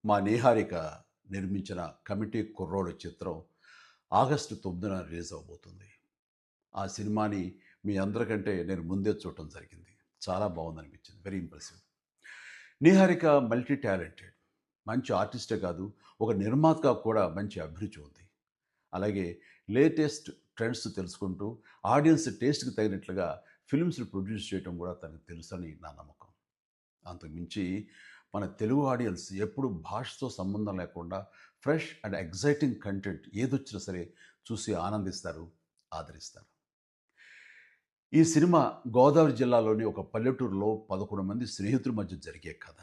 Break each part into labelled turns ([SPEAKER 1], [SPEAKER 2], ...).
[SPEAKER 1] మా నీహారిక నిర్మించిన 'కమిటీ కుర్రోడు' చిత్రం ఆగస్టు 9న రిలీజ్ అవ్వబోతుంది. ఆ సినిమాని మీ అందరికంటే నేను ముందే చూడటం జరిగింది. చాలా బాగుందనిపించింది. Very impressive. Niharika multi talented. మంచి ఆర్టిస్టే కాదు, ఒక నిర్మాతగా కూడా మంచి అభిరుచి ఉంది. అలాగే లేటెస్ట్ ట్రెండ్స్ తెలుసుకుంటూ ఆడియన్స్ టేస్ట్‌కి తగినట్లుగా ఫిల్మ్స్‌ని ప్రొడ్యూస్ చేయటం కూడా తనకు తెలుసని నా నమ్మకం. అంతకుమించి మన తెలుగు ఆడియన్స్ ఎప్పుడు భాషతో సంబంధం లేకుండా ఫ్రెష్ అండ్ ఎగ్జైటింగ్ కంటెంట్ ఏదొచ్చినా సరే చూసి ఆనందిస్తారు, ఆదరిస్తారు. ఈ సినిమా గోదావరి జిల్లాలోని ఒక పల్లెటూరులో 11 మంది స్నేహితుల మధ్య జరిగే కథ.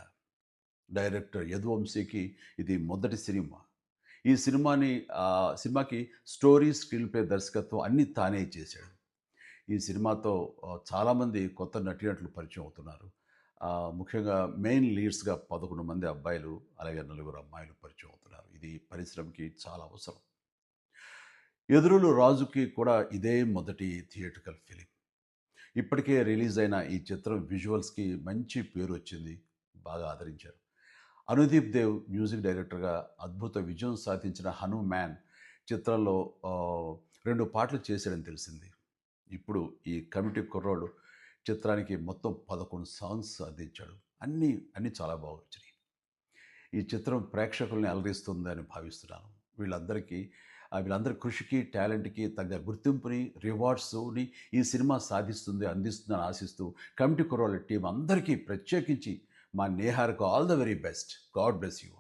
[SPEAKER 1] డైరెక్టర్ యదువంశీకి ఇది మొదటి సినిమా. ఈ సినిమాకి స్టోరీ, స్క్రీన్ ప్లే, దర్శకత్వం అన్నీ తానే చేశాడు. ఈ సినిమాతో చాలామంది కొత్త నటీనటులు పరిచయం అవుతున్నారు. ముఖ్యంగా మెయిన్ లీడ్స్‌గా 11 మంది అబ్బాయిలు, అలాగే నలుగురు అమ్మాయిలు పరిచయం అవుతున్నారు. ఇది పరిశ్రమకి చాలా అవసరం. 'ఎదురులు రాజు'కి కూడా ఇదే మొదటి థియేట్రికల్ ఫిలిం. ఇప్పటికే రిలీజ్ అయిన ఈ చిత్రం విజువల్స్‌కి మంచి పేరొచ్చింది. బాగా ఆదరించారు. అనుదీప్ దేవ్ మ్యూజిక్ డైరెక్టర్‌గా అద్భుత విజయం సాధించిన 'హనుమాన్' చిత్రంలో 2 పాటలు చేశాడని తెలిసింది. ఇప్పుడు ఈ 'కమిటీ కుర్రోడు' చిత్రానికి మొత్తం 11 సాంగ్స్ అందించాడు. అన్నీ చాలా బాగా వచ్చినాయి. ఈ చిత్రం ప్రేక్షకుల్ని అలరిస్తుందని భావిస్తున్నాను. వీళ్ళందరి కృషికి, టాలెంట్‌కి తగ్గ గుర్తింపుని, రివార్డ్స్‌ని ఈ సినిమా సాధిస్తుంది, అందిస్తుందని ఆశిస్తూ 'కమిటీ కుర్రోళ్ళ' టీమ్ అందరికీ ప్రత్యేకించి మా నేహార్‌కు all the very best. God bless you.